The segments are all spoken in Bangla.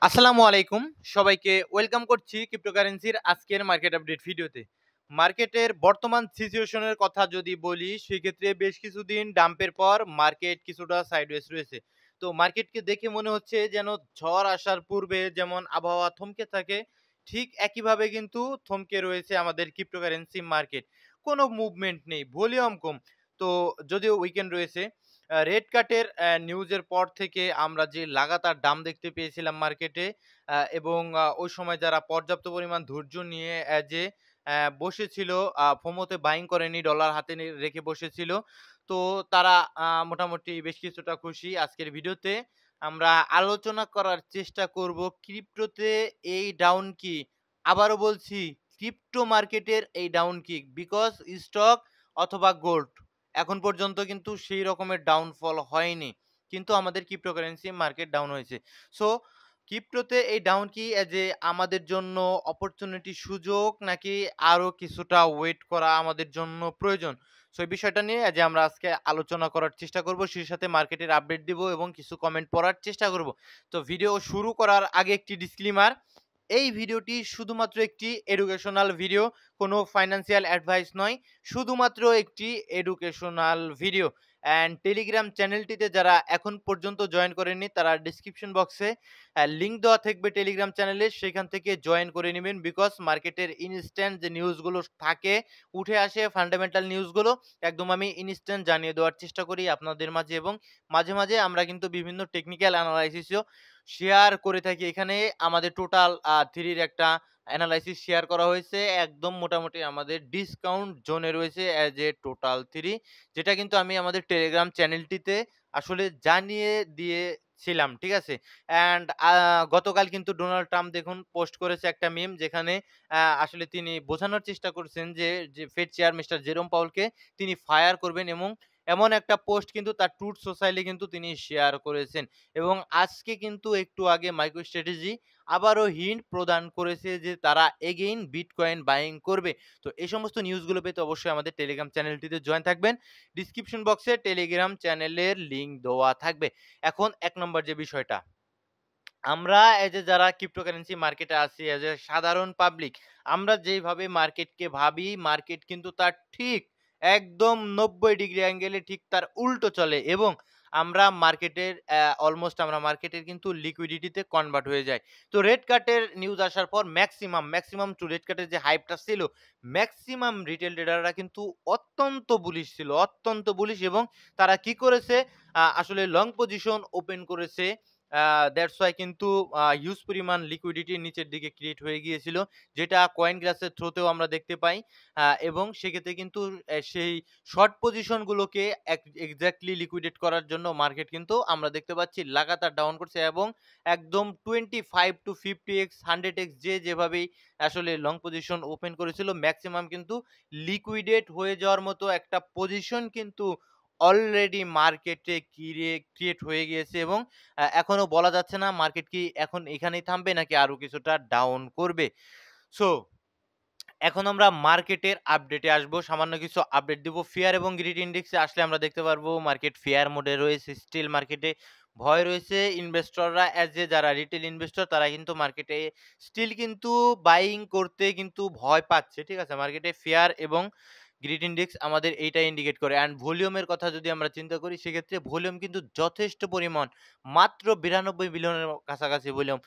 আসসালামু আলাইকুম। সবাইকে ওয়েলকাম করছি ক্রিপ্টোকারেন্সির আজকের মার্কেট আপডেট ভিডিওতে। মার্কেটের বর্তমান সিচুয়েশনের কথা যদি বলি, সেক্ষেত্রে বেশ কিছুদিন ডাম্পের পর মার্কেট কিছুটা সাইডওয়েজ রয়েছে। তো মার্কেটকে দেখে মনে হচ্ছে যেন ঝড় আসার পূর্বে যেমন আবহাওয়া থমকে থাকে, ঠিক একইভাবে কিন্তু থমকে রয়েছে আমাদের ক্রিপ্টোকারেন্সি মার্কেট। কোনো মুভমেন্ট নেই, ভলিউম কম। তো যদিও উইকেন্ড রয়েছে, রেড কাটের নিউজের পর থেকে আমরা যে লাগাতার ডাম্প দেখতে পেয়েছিলাম মার্কেটে, এবং ওই সময় যারা পর্যাপ্ত পরিমাণ ধৈর্য নিয়ে যে বসেছিল, ফোমোতে বাইং করেনি, ডলার হাতে রেখে বসেছিল। তো তারা মোটামুটি বেশ কিছুটা খুশি। আজকের ভিডিওতে আমরা আলোচনা করার চেষ্টা করব ক্রিপ্টোতে এই ডাউন কি। আবারও বলছি, ক্রিপ্টো মার্কেটের এই ডাউন কি, বিকজ স্টক অথবা গোল্ড এখন পর্যন্ত কিন্তু সেই রকমের ডাউনফল হয়নি। কিন্তু আমাদের ক্রিপ্টোকারেন্সি মার্কেট ডাউন হয়েছে। সো ক্রিপ্টোতে এই ডাউন কি যে আমাদের জন্য অপরচুনিটি, সুযোগ, নাকি আরো কিছুটা ওয়েট করা আমাদের জন্য প্রয়োজন? সো এই বিষয়টা নিয়ে যে আমরা আজকে আলোচনা করার চেষ্টা করব, সেই সাথে মার্কেটের আপডেট দিব এবং কিছু কমেন্ট পড়ার চেষ্টা করব। তো ভিডিও শুরু করার আগে একটি ডিসক্লেমার, এই ভিডিওটি শুধুমাত্র একটি এডুকেশনাল ভিডিও, কোনো ফাইন্যান্সিয়াল অ্যাডভাইস নয়, শুধুমাত্র একটি এডুকেশনাল ভিডিও। অ্যান্ড টেলিগ্রাম চ্যানেলটিতে যারা এখন পর্যন্ত জয়েন করেননি, তারা ডিসক্রিপশন বক্সে লিঙ্ক দেওয়া থাকবে টেলিগ্রাম চ্যানেলে, সেখান থেকে জয়েন করে নেবেন। বিকজ মার্কেটের ইনস্ট্যান্ট যে নিউজগুলো থাকে, উঠে আসে ফান্ডামেন্টাল নিউজগুলো, একদম আমি ইনস্ট্যান্ট জানিয়ে দেওয়ার চেষ্টা করি আপনাদের মাঝে, এবং মাঝে মাঝে আমরা কিন্তু বিভিন্ন টেকনিক্যাল অ্যানালাইসিসও শেয়ার করে থাকি। এখানে আমাদের টোটাল থ্রির একটা অ্যানালাইসিস শেয়ার করা হয়েছে, একদম মোটামুটি আমাদের ডিসকাউন্ট জোনে রয়েছে অ্যাজ এ টোটাল থ্রি, যেটা কিন্তু আমি আমাদের টেলিগ্রাম চ্যানেলটিতে আসলে জানিয়ে দিয়েছিলাম, ঠিক আছে? অ্যান্ড গতকাল কিন্তু ডোনাল্ড ট্রাম্প দেখুন পোস্ট করেছে একটা মিম, যেখানে আসলে তিনি বোঝানোর চেষ্টা করছেন যে ফেড চেয়ার মিস্টার জেরোম পাউলকে তিনি ফায়ার করবেন, এবং এমন একটা পোস্ট কিন্তু তার ট্রুথ সোসাইটি কিন্তু তিনি শেয়ার করেছেন। এবং আজকে কিন্তু একটু আগে মাইক্রোস্ট্র্যাটেজি আবারও হিন্ট প্রদান করেছে যে তারা এগেইন বিটকয়েন বাইং করবে। তো এই সমস্ত নিউজগুলো পেতে অবশ্যই আমাদের টেলিগ্রাম চ্যানেলটিতে জয়েন থাকবেন। ডিসক্রিপশন বক্সে টেলিগ্রাম চ্যানেলের লিঙ্ক দেওয়া থাকবে। এখন ১ নম্বর যে বিষয়টা, আমরা এই যে যারা ক্রিপ্টোকারেন্সি মার্কেটে আছি, এজ এ সাধারণ পাবলিক, আমরা যেইভাবে মার্কেটকে ভাবি, মার্কেট কিন্তু তার ঠিক একদম ৯০ ডিগ্রি অ্যাঙ্গেলে ঠিক তার উল্টো চলে, এবং আমরা মার্কেটের অলমোস্ট আমরা মার্কেটের কিন্তু লিকুইডিটিতে কনভার্ট হয়ে যায়। তো রেড কার্টের নিউজ আসার পর ম্যাক্সিমাম টু রেড কার্টের যে হাইপটা ছিল, ম্যাক্সিমাম রিটেল ট্রেডাররা কিন্তু অত্যন্ত বুলিশ ছিল, অত্যন্ত বুলিশ, এবং তারা কি করেছে, আসলে লং পজিশন ওপেন করেছে। দ্যাটস ওয়াই কিন্তু হিউজ পরিমাণ লিকুইডিটি নিচের দিকে ক্রিয়েট হয়ে গিয়েছিল, যেটা কয়েন গ্লাসের থ্রোতেও আমরা দেখতে পাই। এবং সেক্ষেত্রে কিন্তু সেই শর্ট পজিশনগুলোকে এক্সাক্টলি লিকুইডেট করার জন্য মার্কেট কিন্তু আমরা দেখতে পাচ্ছি লাগাতার ডাউন করছে, এবং একদম 25 টু 50x 100x যেভাবেই আসলে লং পজিশন ওপেন করেছিল, ম্যাক্সিমাম কিন্তু লিকুইডেট হয়ে যাওয়ার মতো একটা পজিশন কিন্তু অলরেডি মার্কেটে ক্রিয়েট হয়ে গিয়েছে, এবং এখনো বলা যাচ্ছে না মার্কেট কি এখন এখানেই থামবে নাকি আরো কিছুটা ডাউন করবে। সো এখন আমরা মার্কেটের আপডেটে আসবো। সামান্য কিছু আপডেট দিব। ফিয়ার এবং গ্রিড ইনডেক্সে আসলে আমরা দেখতে পারবো মার্কেট ফিয়ার মোডে রয়েছে। স্টিল মার্কেটে ভয় রয়েছে। ইনভেস্টররা অ্যাজ এ যারা রিটেল ইনভেস্টর, তারা কিন্তু মার্কেটে স্টিল কিন্তু বাইং করতে কিন্তু ভয় পাচ্ছে। ঠিক আছে? মার্কেটে ফিয়ার এবং গ্রিড ইনডেক্স আমাদের এইটা ইন্ডিকেট করে। অ্যান্ড ভলিউমের কথা যদি আমরা চিন্তা করি, সেক্ষেত্রে ভলিউম কিন্তু যথেষ্ট পরিমাণ, মাত্র ৯২ বিলিয়নের কাছাকাছি ভলিউম।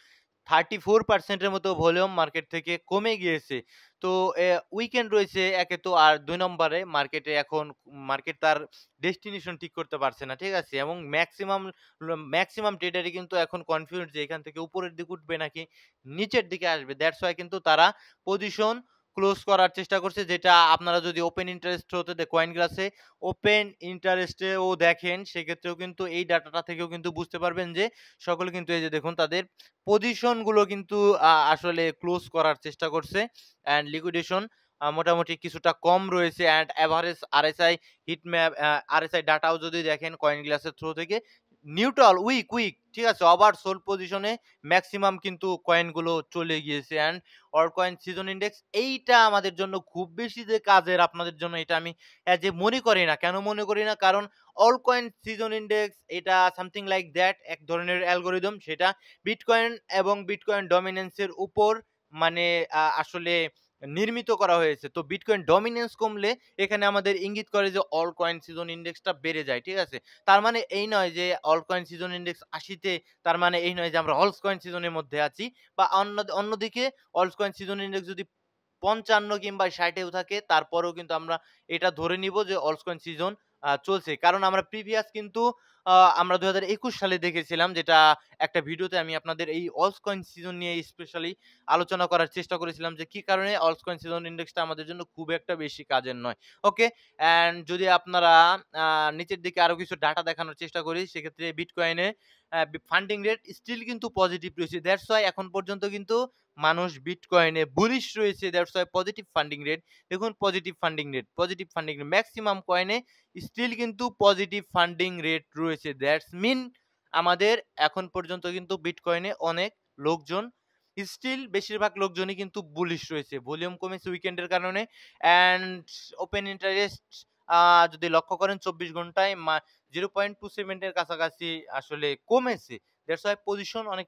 34% এর মতো ভলিউম মার্কেট থেকে কমে গিয়েছে। তো উইকেন্ড রয়েছে একে তো, আর ২ নম্বরে মার্কেটে এখন মার্কেট তার ডেস্টিনেশন ঠিক করতে পারছে না। ঠিক আছে? এবং ম্যাক্সিমাম ট্রেডারই কিন্তু এখন কনফিউজড যে এখান থেকে উপরের দিকে উঠবে নাকি নিচের দিকে আসবে। দ্যাটস ওয়াই কিন্তু তারা পজিশন ক্লোজ করার চেষ্টা করছে, যেটা আপনারা যদি ওপেন ইন্টারেস্ট হতে কয়েন গ্লাসে ওপেন ইন্টারেস্টেও দেখেন, সেক্ষেত্রেও কিন্তু এই ডাটাটা থেকেও কিন্তু বুঝতে পারবেন যে সকলে কিন্তু এই যে দেখুন তাদের পজিশন গুলো কিন্তু আসলে ক্লোজ করার চেষ্টা করছে, অ্যান্ড লিকুইডেশন মোটামুটি কিছুটা কম রয়েছে। And average RSI heat map, RSI ডাটাও যদি দেখেন কয়েন গ্লাসের থ্রু থেকে, নিউট্রাল, উইক, ঠিক আছে? ওভারসোল্ড পজিশনে ম্যাক্সিমাম কিন্তু কয়েনগুলো চলে গিয়েছে and all coin season index এইটা আমাদের জন্য খুব বেশি যে কাজের আপনাদের জন্য এটা আমি যে মনে করি না। কেন মনে করি না? কারণ অল কয়েন সিজন ইনডেক্স এটা সামথিং লাইক দ্যাট এক ধরনের অ্যালগরিদম সেটা বিটকয়েন এবং বিটকয়েন ডমিন্যান্স এর উপর মানে আসলে নির্মিত করা হয়েছে। তো বিটকয়েন ডমিন্যান্স কমলে এখানে আমাদের ইঙ্গিত করে যে অল কয়েন সিজন ইনডেক্সটা বেড়ে যায়, ঠিক আছে? তার মানে এই নয় যে অল কয়েন সিজন ইনডেক্স ৮০ তে তার মানে এই নয় যে আমরা অলস কয়েন সিজনের মধ্যে আছি বা অন্যদিকে অলস কয়েন সিজন ইনডেক্স যদি ৫৫ কিংবা ৬০ এও থাকে তারপরেও কিন্তু আমরা এটা ধরে নিব যে অলস কয়েন সিজন চলছে। কারণ আমরা প্রিভিয়াস কিন্তু আ আমরা ২০২১ সালে দেখেছিলাম যেটা একটা ভিডিওতে আমি আপনাদের এই অলস কয়েন সিজন নিয়ে স্পেশালি আলোচনা করার চেষ্টা করেছিলাম যে কি কারণে অলস কয়েন সিজন ইনডেক্সটা আমাদের জন্য খুব একটা বেশি কাজের নয়। ওকে? অ্যান্ড যদি আপনারা আ নিচের দিকে আরো কিছু ডাটা দেখানোর চেষ্টা করি সেক্ষেত্রে বিটকয়েনে ফান্ডিং রেট স্টিল কিন্তু পজিটিভ রয়েছে। দ্যাটস ওয়াই এখন পর্যন্ত কিন্তু মানুষ বিটকয়েনে বুলিশ রয়েছে। That's why positive funding rate. দেখুন পজিটিভ ফান্ডিং রেট মেক্সিমাম কয়েনে স্টিল কিন্তু পজিটিভ ফান্ডিং রেট রয়েছে। দ্যাটস মিন আমাদের এখন পর্যন্ত কিন্তু বিটকয়েনে অনেক লোকজন স্টিল বেশিরভাগ লোকজনই কিন্তু বুলিশ রয়েছে। ভলিউম কমেছে উইকেন্ডের কারণে অ্যান্ড ওপেন ইন্টারেস্ট যদি লক্ষ্য করেন ২৪ ঘন্টায় 0.27 এর কাছাকাছি আসলে কমেছে। দ্যাটস ওয়াই অনেক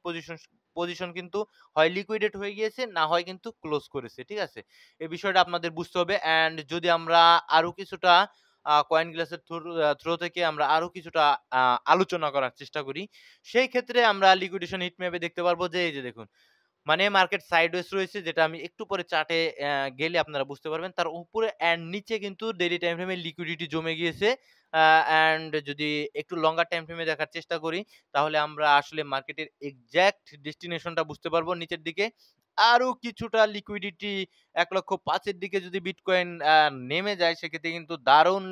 পজিশন কিন্তু হয় লিকুইডেট হয়ে গিয়েছে, না হয় কিন্তু ক্লোজ করেছে। ঠিক আছে? এই বিষয়টা আপনাদের বুঝতে হবে অ্যান্ড যদি আমরা আরো কিছুটা কয়েন গ্লাসের থ্রো থেকে আমরা আরো কিছুটা আ আলোচনা করার চেষ্টা করি। সেই ক্ষেত্রে আমরা লিকুইডেশন হিট ম্যাপে দেখতে পারবো যে এই যে দেখুন মানে মার্কেট সাইডওয়েজ রয়েছে যেটা আমি একটু পরে চার্টে গেলে আপনারা বুঝতে পারবেন। তার উপরে অ্যান্ড নিচে কিন্তু ডেইলি টাইম ফ্রেমে লিকুইডিটি জমে গিয়েছে। অ্যান্ড যদি একটু লঙ্গার টাইম ফ্রেমে দেখার চেষ্টা করি, তাহলে আমরা আসলে মার্কেটের এক্সাক্ট ডেস্টিনেশনটা বুঝতে পারবো নিচের দিকে। আরো কিছুটা লিকুইডিটি ১,৫,০০০ এর দিকে যদি বিটকয়েন নেমে যায় সেক্ষেত্রে কিন্তু দারুণ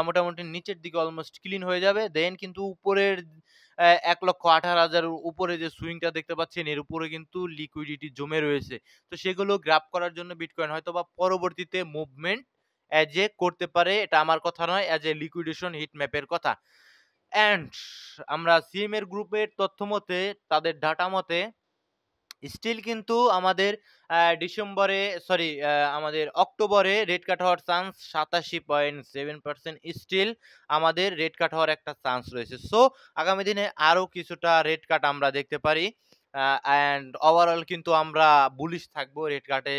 মোটামুটি নিচের দিকে অলমোস্ট ক্লিন হয়ে যাবে। দেন কিন্তু উপরের ১,১৮,০০০ এর উপরে যে সুইংটা দেখতে পাচ্ছেন এর উপরে কিন্তু লিকুইডিটি জমে রয়েছে। তো সেগুলো গ্র্যাব করার জন্য বিটকয়েন হয়তোবা পরবর্তীতে মুভমেন্ট করতে পারে। এটা আমার কথা নয়, লিকুইডেশন হিট ম্যাপের কথা। অ্যান্ড আমরা সিএমএর গ্রুপের তথ্য মতে তাদের ডাটা মতে স্টিল কিন্তু আমাদের ডিসেম্বরে সরি আমাদের অক্টোবরে রেট কাট হওয়ার চান্স ৮৭.৭% স্টিল আমাদের রেট কাট হওয়ার একটা চান্স রয়েছে। সো আগামী দিনে আরো কিছুটা রেট কাট আমরা দেখতে পারি। অ্যান্ড ওভারঅল কিন্তু আমরা বুলিশ থাকবো রেট কাটে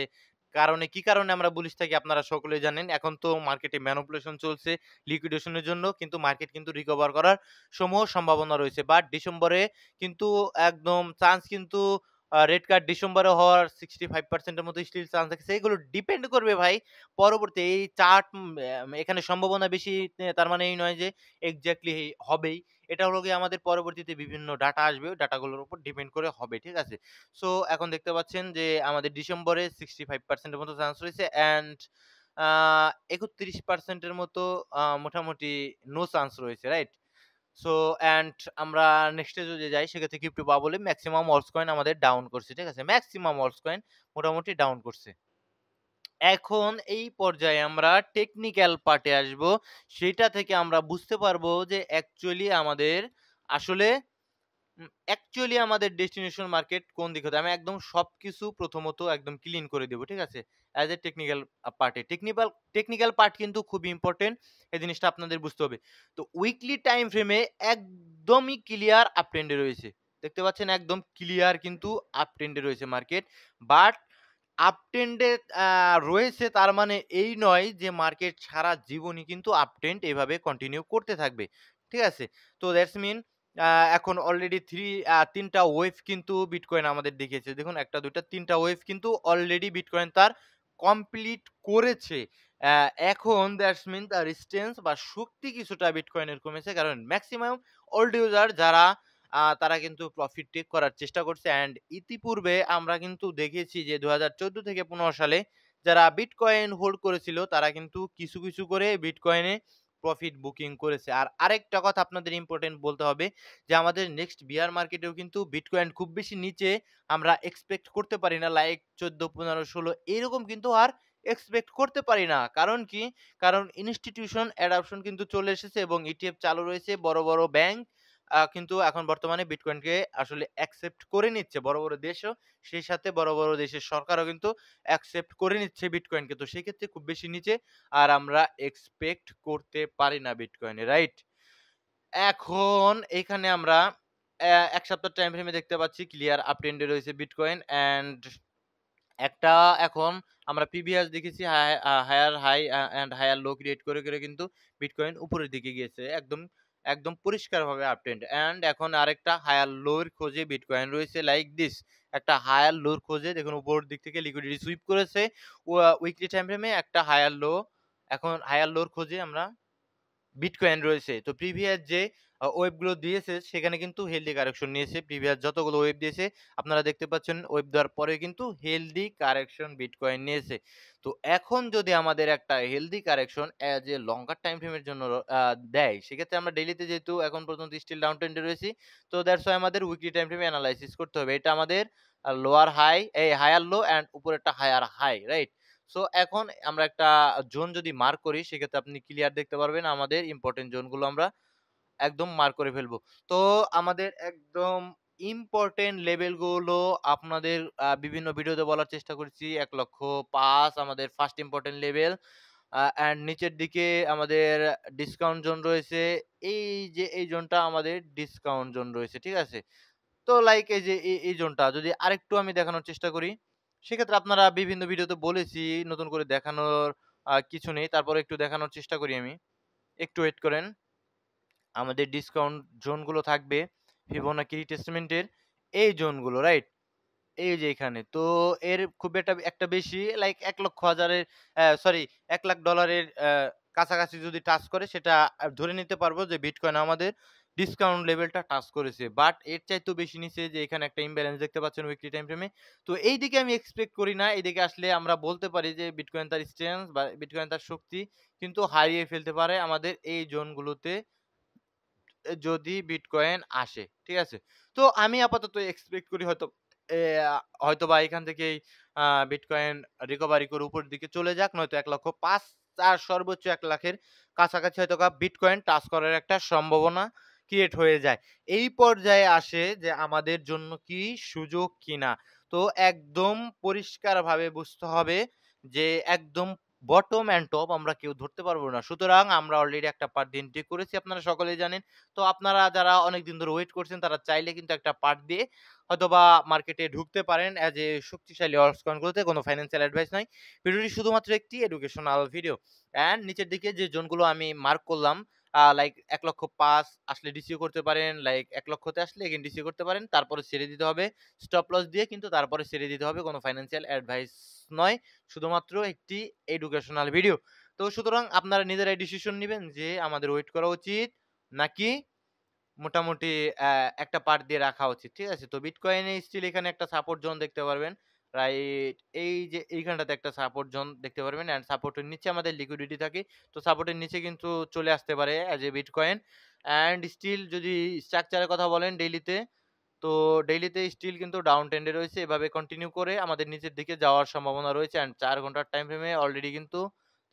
কি কারণে আমরা বুলিশ থাকি আপনারা সকলেই জানেন। এখন তো মার্কেটে ম্যানিপুলেশন চলছে লিকুইডেশনের জন্য কিন্তু মার্কেট কিন্তু রিকভার করার সমূহ সম্ভাবনা রয়েছে। বাট ডিসেম্বরে কিন্তু একদম চান্স কিন্তু রেড কার্ড ডিসেম্বরে হওয়ার 65% এর মতো স্টিল চান্স থাকছে। এগুলো ডিপেন্ড করবে ভাই পরবর্তী এই চার্ট এখানে সম্ভাবনা বেশি তার মানে এই নয় যে এক্সাক্টলি হবেই। এটা হলো গিয়ে আমাদের পরবর্তীতে বিভিন্ন ডাটা আসবে। ওই ডাটাগুলোর উপর ডিপেন্ড করে হবে। ঠিক আছে? সো এখন দেখতে পাচ্ছেন যে আমাদের ডিসেম্বরে 65% এর মতো চান্স রয়েছে অ্যান্ড আ ৩১% এর মতো মোটামুটি নো চান্স রয়েছে। রাইট? সো অ্যান্ড আমরা নেক্সট এ যদি যাই সেক্ষেত্রে ক্রিপ্টো বাবলে মেক্সিমাম অলস কয়েন আমাদের ডাউন করছে। ঠিক আছে? মেক্সিমাম অলস কয়েন মোটামুটি ডাউন করছে। এখন এই পর্যায়ে আমরা টেকনিক্যাল পার্টে আসবো। সেটা থেকে আমরা বুঝতে পারবো যে অ্যাকচুয়ালি আমাদের ডেস্টিনেশন মার্কেট কোন দিকে হতে আমি একদম সবকিছু প্রথমত একদম ক্লিন করে দেব। ঠিক আছে? অ্যাজ এ টেকনিক্যাল পার্টে। টেকনিক্যাল পার্ট কিন্তু খুবই ইম্পোর্টেন্ট। এই জিনিসটা আপনাদের বুঝতে হবে। তো উইকলি টাইম ফ্রেমে একদমই ক্লিয়ার আপ ট্রেন্ডে রয়েছে। দেখতে পাচ্ছেন একদম ক্লিয়ার কিন্তু আপ ট্রেন্ডে রয়েছে মার্কেট। বাট আপ ট্রেন্ডে রয়েছে তার মানে এই নয় যে মার্কেট সারা জীবনই কিন্তু আপ ট্রেন্ড এভাবে কন্টিনিউ করতে থাকবে। ঠিক আছে? তো দ্যাটস মিন আ এখন অলরেডি ৩ টা ওয়েভ কিন্তু বিটকয়েন আমাদের দেখিয়েছে। দেখুন ১ টা ২ টা ৩ টা ওয়েভ কিন্তু অলরেডি বিটকয়েন তার কমপ্লিট করেছে। এখন দ্যাটস মিন তার রেজিস্ট্যান্স বা শক্তি কিছুটা বিটকয়েনের কমেছে। কারণ মেক্সিমাম ওল্ড ইউজার যারা তারা কিন্তু প্রফিট টেক করার চেষ্টা করছে অ্যান্ড ইতিপূর্বে আমরা কিন্তু দেখেছি যে ২০১৪ থেকে ১৫ সালে যারা বিটকয়েন হোল্ড করেছিল তারা কিন্তু কিছু করে বিটকয়েনে প্রফিট বুকিং করেছে। আর আরেকটা কথা আপনাদের ইম্পোর্টেন্ট বলতে হবে যে আমাদের নেক্সট বিয়ার মার্কেটেও কিন্তু বিটকয়েন খুব বেশি নিচে আমরা এক্সপেক্ট করতে পারি না। লাইক ১৪, ১৫, ১৬ এরকম কিন্তু আর এক্সপেক্ট করতে পারি না। কারণ কি? কারণ ইনস্টিটিউশন অ্যাডপশন কিন্তু চলে এসেছে এবং ইটিএফ চালু রয়েছে। বড় ব্যাংক কিন্তু এখন বর্তমানে বিটকয়েনকে আসলে অ্যাকসেপ্ট করে নিচ্ছে বড়, বড় দেশও। সেই সাথে বড়, বড় দেশের সরকারও কিন্তু অ্যাকসেপ্ট করে নিচ্ছে বিটকয়েনকে। তো সেক্ষেত্রে খুব বেশি নিচে আর আমরা এক্সপেক্ট করতে পারি না বিটকয়েনে, রাইট? এখন এখানে আমরা ১ সপ্তাহ টাইম ফ্রেমে দেখতে পাচ্ছি ক্লিয়ার আপ ট্রেন্ডে রয়েছে বিটকয়েন অ্যান্ড একটা এখন আমরা প্রিভিয়াস দেখেছি higher high and higher low create করে, করে কিন্তু বিটকয়েন উপরের দিকে গিয়েছে। একদম, একদম পরিষ্কারভাবে আপ ট্রেন্ড অ্যান্ড এখন আরেকটা হায়ার লো এর খোঁজে বিটকয়েন রয়েছে লাইক দিস। একটা হায়ার লো এর খোঁজে দেখুন উপরের দিক থেকে লিকুইডিটি সুইপ করেছে। উইকলি টাইম ফ্রেমে একটা হায়ার লো, এখন হায়ার লো এর খোঁজে আমরা বিটকয়েন রয়েছে। তো প্রিভিয়াস যে ওয়েব গুলো দিয়েছে সেখানে কিন্তু হেলথি কারেকশন নিয়েছে। প্রিভিয়াস যতগুলো ওয়েব দিয়েছে আপনারা দেখতে পাচ্ছেন ওয়েব দেওয়ার পরে কিন্তু হেলথি কারেকশন বিটকয়েন নিয়েছে। তো এখন যদি আমাদের একটা healthy correction as a longer time frame এর জন্য দেয়, সেক্ষেত্রে আমরা ডেইলিতে যেহেতু এখন পর্যন্ত স্টিল ডাউন ট্রেন্ডে রয়েছি, তো দ্যাটস ওয়াই আমাদের উইকলি টাইম ফ্রেমে এনালাইসিস করতে হবে। এটা আমাদের লোয়ার হাই, এই হায়ার লো অ্যান্ড উপরেরটা হায়ার হাই, রাইট? সো এখন আমরা একটা জোন যদি মার্ক করি সেক্ষেত্রে আপনি ক্লিয়ার দেখতে পারবেন আমাদের ইম্পোর্টেন্ট জোনগুলো আমরা একদম মার্ক করে ফেলবো। তো আমাদের একদম ইম্পোর্টেন্ট লেভেলগুলো আপনাদের বিভিন্ন ভিডিওতে বলার চেষ্টা করেছি। ১,০০,০০০ আমাদের ফার্স্ট ইম্পোর্টেন্ট লেভেল অ্যান্ড নিচের দিকে আমাদের ডিসকাউন্ট জোন রয়েছে। এই যে এই জোনটা আমাদের ডিসকাউন্ট জোন রয়েছে, ঠিক আছে? তো লাইক এই যে এই জোনটা যদি আরেকটু আমি দেখানোর চেষ্টা করি, সেক্ষেত্রে আপনারা বিভিন্ন ভিডিওতে বলেছি নতুন করে দেখানোর কিছু নেই। তারপরে একটু দেখানোর চেষ্টা করি আমি। একটু ওয়েট করেন। আমাদের ডিসকাউন্ট জোনগুলো থাকবে ফিবোনাকি রিট্রেসমেন্টের এই জোনগুলো, রাইট? এই যে এখানে। তো এর খুব একটা বেশি লাইক ১,০০,০০০ এর সরি $১,০০,০০০ এর কাছাকাছি যদি টাচ করে সেটা ধরে নিতে পারবো যে বিটকয়েন আমাদের ডিসকাউন্ট লেভেলটা টাচ করেছে। বাট এর চাইতেও বেশি নিচে যে এখানে একটা ইমব্যালেন্স দেখতে পাচ্ছেন উইকলি টাইম ফ্রেমে। তো এইদিকে আমি এক্সপেক্ট করি না। এইদিকে আসলে আমরা বলতে পারি যে বিটকয়েন তার স্ট্রেংথ বা বিটকয়েন তার শক্তি কিন্তু হারিয়ে ফেলতে পারে আমাদের এই জোনগুলোতে যদি বিটকয়েন আসে। ঠিক আছে? তো আমি আপাতত এক্সপেক্ট করি হয়তোবা এখান থেকেই বিটকয়েন রিকভারি করে উপরের দিকে চলে যাক। নয়তো ১,০০,০০০ আর সর্বোচ্চ ১,০০,০০০ এর কাছাকাছি হয়তোবা বিটকয়েন টাচ করার একটা সম্ভাবনা ক্রিয়েট হয়ে যায়। এই পর্যায়ে আসে যে আমাদের জন্য কি সুযোগ কিনা। তো একদম পরিষ্কারভাবে বুঝতে হবে যে একদম বটম অ্যান্ড টপ আমরা কেউ ধরতে পারবো না। সুতরাং আমরা অলরেডি একটা পার্ট দিয়ে এন্ট্রি করেছি আপনারা সকলেই জানেন। তো আপনারা যারা অনেকদিন ধরে ওয়েট করছেন তারা চাইলে কিন্তু একটা পার্ট দিয়ে হয়তোবা মার্কেটে ঢুকতে পারেন অ্যাজ এ শক্তিশালী অল্টস কয়েনগুলোতে। কোনো ফাইন্যান্সিয়াল অ্যাডভাইস নয়। ভিডিওটি শুধুমাত্র একটি এডুকেশনাল ভিডিও। অ্যান্ড নিচের দিকে যে জোনগুলো আমি মার্ক করলাম লাইক ১,০০,০০০ আসলে ডিসিও করতে পারেন, লাইক ১,০০,০০০ তে আসলে এগেইন ডিসিও করতে পারেন। তারপরে ছেড়ে দিতে হবে স্টপ লস দিয়ে কিন্তু তারপরে ছেড়ে দিতে হবে। কোনো ফাইন্যান্সিয়াল অ্যাডভাইস নয়। শুধুমাত্র একটি এডুকেশনাল ভিডিও। তো সুতরাং আপনারা নিজেরাই ডিসিশন নিবেন যে আমাদের ওয়েট করা উচিত নাকি মোটামুটি একটা পার্ট দিয়ে রাখা উচিত। ঠিক আছে? তো বিটকয়েনে স্টিল এখানে একটা সাপোর্ট জোন দেখতে পারবেন। রাইট এই যে এইখানটাতে একটা সাপোর্ট জোন দেখতে পারবেন অ্যান্ড সাপোর্টের নিচে আমাদের লিকুইডিটি থাকে। তো সাপোর্টের নিচে কিন্তু চলে আসতে পারে as a bitcoin and still যদি স্ট্রাকচার এর কথা বলেন ডেইলিতে, তো ডেইলিতে স্টিল কিন্তু ডাউন ট্রেন্ডে রয়েছে। এভাবে কন্টিনিউ করে আমাদের নিচের দিকে যাওয়ার সম্ভাবনা রয়েছে অ্যান্ড ৪ ঘন্টার টাইম ফ্রেমে অলরেডি কিন্তু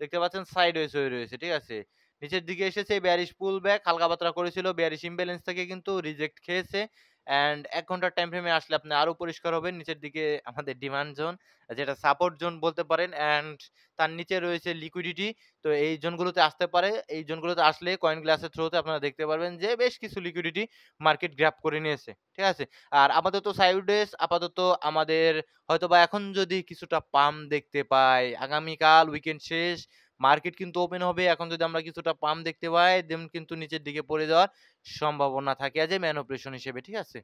দেখতে পাচ্ছেন সাইডওয়েজ হয়ে রয়েছে। ঠিক আছে? নিচের দিকে এসেছে বেয়ারিশ পুল ব্যাক হালকা পাতলা করেছিল। বেয়ারিশ ইমব্যালেন্স থেকে কিন্তু রিজেক্ট খেয়েছে। অ্যান্ড ১ ঘন্টার টাইম ফ্রেমে আসলে আপনি আরো পরিষ্কার হবেন। নিচের দিকে আমাদের ডিমান্ড জোন যেটা সাপোর্ট জোন বলতে পারেন অ্যান্ড তার নিচে রয়েছে লিকুইডিটি। তো এই জোনগুলোতে আসতে পারে। এই জোনগুলোতে আসলে কয়েন গ্লাসের থ্রোতে আপনারা দেখতে পারবেন যে বেশ কিছু লিকুইডিটি মার্কেট গ্র্যাব করে নিয়েছে। ঠিক আছে? আর আপাতত সাইডওয়েজ আপাতত আমাদের হয়তোবা এখন যদি কিছুটা পাম্প দেখতে পাই, আগামীকাল উইকেন্ড শেষ, মার্কেট কিন্তু ওপেন হবে। এখন যদি আমরা কিছুটা পাম্প দেখতে পাই দেন কিন্তু নিচের দিকে পড়ে যাওয়ার সম্ভাবনা থাকে এজ এ ম্যানিপুলেশন হিসেবে। ঠিক আছে?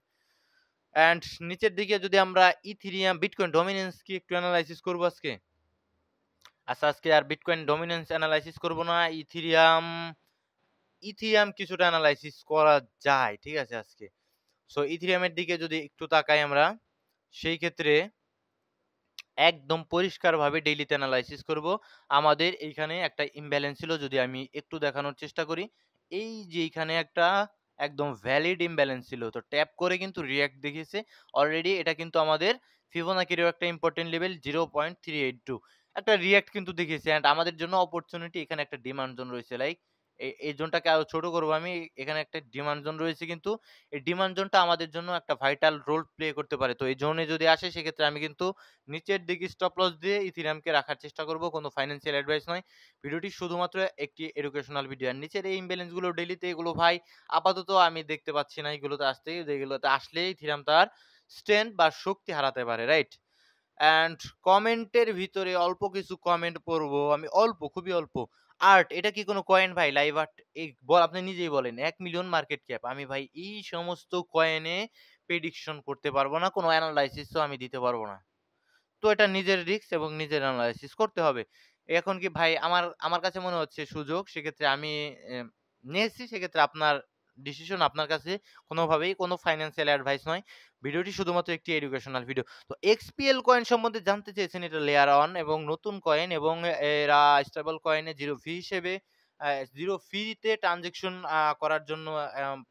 অ্যান্ড নিচের দিকে যদি আমরা ইথেরিয়াম, বিটকয়েন ডমিন্যান্স কি একটু এনালাইসিস করব আজকে? আচ্ছা আজকে আর বিটকয়েন ডমিন্যান্স এনালাইসিস করব না। ইথেরিয়াম কিছুটা এনালাইসিস করা যায়। ঠিক আছে আজকে? সো ইথেরিয়ামের দিকে যদি একটু তাকাই আমরা, সেই ক্ষেত্রে একদম পরিষ্কারভাবে ডেইলিতে এনালাইসিস করব। আমাদের এইখানে একটা ইমব্যালেন্স ছিল যদি আমি একটু দেখানোর চেষ্টা করি। এই যে এইখানে একটা একদম ভ্যালিড ইমব্যালেন্স ছিল। তো ট্যাপ করে কিন্তু রিঅ্যাক্ট দেখিয়েছে। অলরেডি এটা কিন্তু আমাদের ফিবোনাকিরও একটা ইম্পোর্টেন্ট লেভেল 0.382 একটা রিঅ্যাক্ট কিন্তু দেখিয়েছে অ্যান্ড আমাদের জন্য অপরচুনিটি এখানে একটা ডিমান্ড জোন রয়েছে লাইক এই জোনটাকে আরো ছোট করব আমি। এখানে একটা ডিমান্ড জোন রয়েছে কিন্তু এই ডিমান্ড জোনটা আমাদের জন্য একটা ভাইটাল রোল প্লে করতে পারে। তো এই জোনে যদি আসে সেক্ষেত্রে আমি কিন্তু নিচের দিকে স্টপ লস দিয়ে ইথেরিয়ামকে রাখার চেষ্টা করব। কোনো ফাইন্যান্সিয়াল অ্যাডভাইস নয়। ভিডিওটি শুধুমাত্র একটি এডুকেশনাল ভিডিও। আর নিচের এই ইমব্যালেন্স গুলো ডেইলিতে এগুলো ভাই আপাতত আমি দেখতে পাচ্ছি না এগুলোতে আসতে। যেগুলোতে আসলে ইথেরিয়াম তার স্ট্রেংথ বা শক্তি হারাতে পারে, রাইট? অ্যান্ড কমেন্টের ভিতরে অল্প কিছু কমেন্ট পড়বো আমি, অল্প, খুবই অল্প। আর্ট এটা কি কোনো কয়েন ভাই? লাইভ আর্ট এই আপনি নিজেই বলেন ১,০০,০০০ মার্কেট ক্যাপ। আমি ভাই এই সমস্ত কয়েনে প্রেডিকশন করতে পারবো না। কোনো এনালাইসিস ও আমি দিতে পারবো না। তো এটা নিজের রিস্ক এবং নিজের এনালাইসিস করতে হবে। এখন কি ভাই আমার আমার কাছে মনে হচ্ছে সুযোগ, সেক্ষেত্রে আমি নিয়েছি। সেক্ষেত্রে আপনার ডিসিশন আপনার কাছে। কোনোভাবেই কোনো ফাইন্যান্সিয়াল অ্যাডভাইস নয়। ভিডিওটি শুধুমাত্র একটি এডুকেশনাল ভিডিও। তো XPL কয়েন সম্বন্ধে জানতে চেয়েছেন, এটা লেয়ার অন এবং নতুন কয়েন এবং এরা স্টেবল কয়েনে 0 ফি হিসেবে 0 ফিতে ট্রান্সেকশন করার জন্য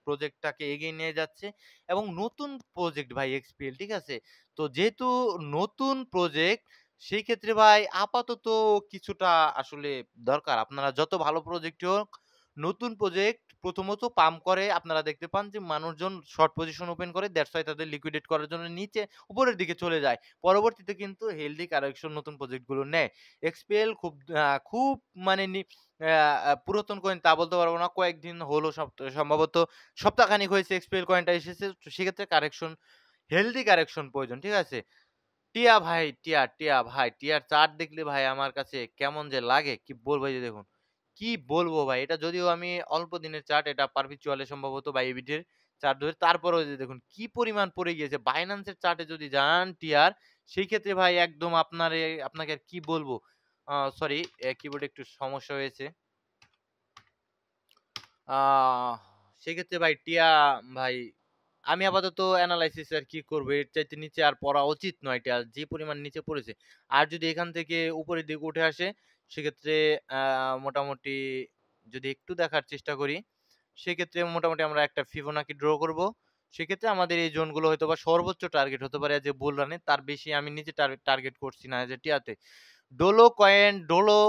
প্রজেক্টটাকে এগিয়ে নিয়ে যাচ্ছে এবং নতুন প্রজেক্ট ভাই XPL, ঠিক আছে? তো যেহেতু নতুন প্রজেক্ট, সেই ক্ষেত্রে ভাই আপাতত কিছুটা আসলে দরকার। আপনারা যত ভালো প্রজেক্টই হোক, নতুন প্রজেক্ট প্রথমত পাম্প করে আপনারা দেখতে পান যে মানুষজন শর্ট পজিশন ওপেন করে, দ্যাটস ওয়াই তাদের লিকুইডেট করার জন্য নিচে উপরের দিকে চলে যায়। পরবর্তীতে কিন্তু হেলথি কারেকশন নতুন প্রজেক্ট গুলো নেয়। XPL খুব মানে পুরাতন কয়েন তা বলতে পারবো না। কয়েকদিন হলো সম্ভবত সপ্তাহখানেক হয়েছে XPL কয়েনটা এসেছে। তো সেক্ষেত্রে কারেকশন, হেলথি কারেকশন প্রয়োজন, ঠিক আছে? টিয়া ভাই, টিয়া ভাই, টিয়ার চার্ট দেখলে ভাই আমার কাছে কেমন যে লাগে কি বলবো, এই যে দেখুন। কি বলবো ভাই, এটা যদিও আমি অল্প দিনের চার্ট, এটা পারপিচুয়াল এ সম্ভবত বা এবিডি এর চার্ট ধরে, তারপরেও যে দেখুন কি পরিমাণ পড়ে গিয়েছে। বাইন্যান্স এর চার্টে যদি যান টিয়ার, সেই ক্ষেত্রে ভাই একদম আপনাকে আর কি বলবো? সরি, কিবোর্ডে একটু সমস্যা হয়েছে। আহ সেক্ষেত্রে ভাই টিয়া ভাই আমি আপাতত এনালাইসিস আর কি করব, এর চাইতে নিচে আর পড়া উচিত নয়। এটা যে পরিমাণ নিচে পড়েছে, আর যদি এখান থেকে উপরের দিকে উঠে আসে সেক্ষেত্রে মোটামুটি যদি একটু দেখার চেষ্টা করি, সেক্ষেত্রে মোটামুটি আমরা একটা ফিবোনাকি ড্র করব। সেক্ষেত্রে আমাদের এই জোনগুলো হয়তো বা সর্বোচ্চ টার্গেট হতে পারে যে বুল রানে, তার বেশি আমি নিচে টার্গেট করছি না যে টিয়াতে। ডোলো কয়েন, ডোলো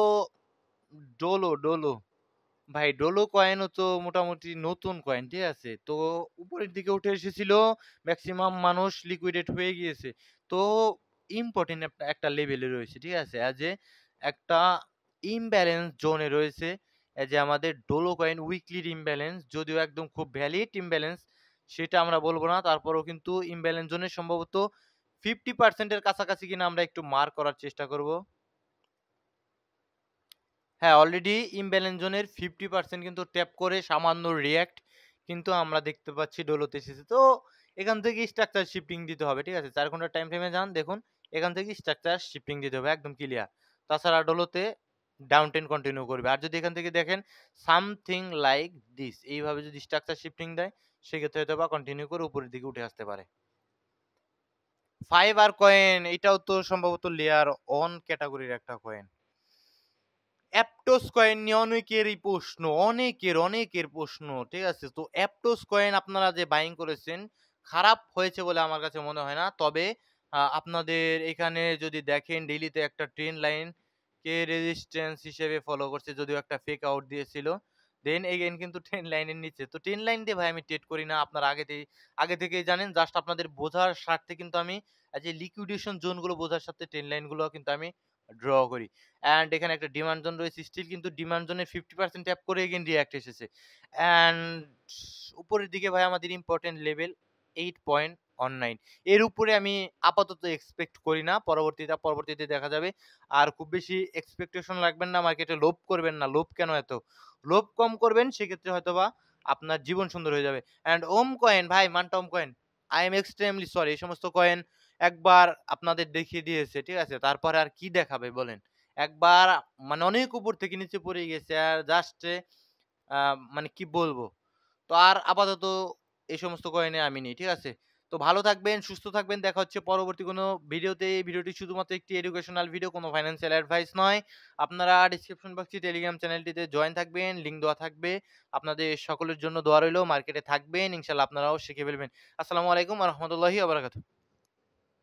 ভাই, ডোলো কয়েনও তো মোটামুটি নতুন কয়েন, ঠিক আছে? তো উপরের দিকে উঠে এসেছিল, মেক্সিমাম মানুষ লিকুইডেট হয়ে গিয়েছে। তো ইম্পোর্টেন্ট একটা লেভেলে রয়েছে, ঠিক আছে? এজ এ একটা ইমব্যালেন্স জোনে রয়েছে। এজ এ আমাদের ডোলো কয়েন উইকলির ইমব্যালেন্স, যদিও একদম খুব ভ্যালিড ইমব্যালেন্স সেটা আমরা বলব না। তারপরেও কিন্তু ইমব্যালেন্স জোনে সম্ভবত 50% এর কাছাকাছি কিনা আমরা একটু মার্ক করার চেষ্টা করব। হ্যাঁ, অলরেডি ইমব্যালেন্স জোনের 50% কিন্তু ট্যাপ করে সামান্য রিঅ্যাক্ট কিন্তু আমরা দেখতে পাচ্ছি ডোলোতে এসেছে। তো এখান থেকে স্ট্রাকচার শিফটিং দিতে হবে, ঠিক আছে? ৪ ঘন্টার টাইম ফ্রেমে যান, দেখুন এখান থেকে স্ট্রাকচার শিফটিং দিতে হবে, একদম ক্লিয়ার। তাছাড়া ডোলোতে ডাউন ট্রেন্ড কন্টিনিউ করবে। আর যদি এখান থেকে দেখেন সামথিং লাইক দিস, এইভাবে যদি স্ট্রাকচার শিফটিং দেয়, সেক্ষেত্রে হয়তোবা কন্টিনিউ করে উপরের দিকে উঠে আসতে পারে। ফাইবার কয়েন, এটাও তো সম্ভবত লেয়ার অন ক্যাটাগরির একটা কয়েন। অ্যাপটোস কয়েন নিয়ে অনেকেরই প্রশ্ন, অনেকের প্রশ্ন, ঠিক আছে? তো অ্যাপটোস কয়েন আপনারা যে বাইং করেছেন, খারাপ হয়েছে বলে আমার কাছে মনে হয় না। তবে আপনাদের এখানে যদি দেখেন ডেইলিতে একটা ট্রেন্ড লাইন কে রেজিস্ট্যান্স হিসেবে ফলো করছে, যদিও একটা ফেক আউট দিয়েছিল। দেন এগেইন কিন্তু ট্রেন্ড লাইনের নিচে। তো ট্রেন্ড লাইন দিয়ে ভাই আমি ট্রেড করি না। আপনারা আগে থেকেই জানেন। জাস্ট আপনাদের বোঝার স্বার্থে কিন্তু আমি যে লিকুইডেশন জোন গুলো বোঝার স্বার্থে ট্রেন্ড লাইন গুলো কিন্তু আমি ড্র করি। অ্যান্ড এখানে একটা ডিমান্ড জোন রয়েছে। স্টিল কিন্তু ডিমান্ড জোনের 50% ট্যাপ করে এগেইন রিঅ্যাক্ট এসেছে। অ্যান্ড উপরের দিকে ভাই আমাদের ইম্পোর্টেন্ট লেভেল 8.19, এর উপরে আমি আপাতত এক্সপেক্ট করি না। পরবর্তীতে দেখা যাবে। আর খুব বেশি এক্সপেকটেশন রাখবেন না, মার্কেটে লোভ করবেন না। লোভ কেন এত? লোভ কম করবেন, সেক্ষেত্রে হয়তোবা আপনার জীবন সুন্দর হয়ে যাবে। অ্যান্ড ওম কয়েন ভাই, মানটা OM coin, I am extremely sorry. এই সমস্ত কয়েন একবার আপনাদের দেখিয়ে দিয়েছে, ঠিক আছে? তারপরে আর কি দেখাবে বলেন? একবার মানে অনেক উপর থেকে নিচে পড়ে গেছে, আর জাস্ট মানে কি বলবো? তো আর আপাতত এই সমস্ত কয়েনে আমি নেই, ঠিক আছে? তো ভালো থাকবেন, সুস্থ থাকবেন। দেখা হচ্ছে পরবর্তী কোনো ভিডিওতে। এই ভিডিওটি শুধুমাত্র একটি এডুকেশনাল ভিডিও, কোনো ফাইন্যান্সিয়াল অ্যাডভাইস নয়। আপনারা ডেসক্রিপশন বক্সে টেলিগ্রাম চ্যানেলটিতে জয়েন থাকবেন, লিংক দেওয়া থাকবে। আপনাদের সকলের জন্য দোয়া রইলো। মার্কেটে থাকবেন, ইনশাআল্লাহ আপনারাও শিখে ফেলবেন। আসসালামু আলাইকুম ওয়া রাহমাতুল্লাহি ওয়া বারাকাতুহু।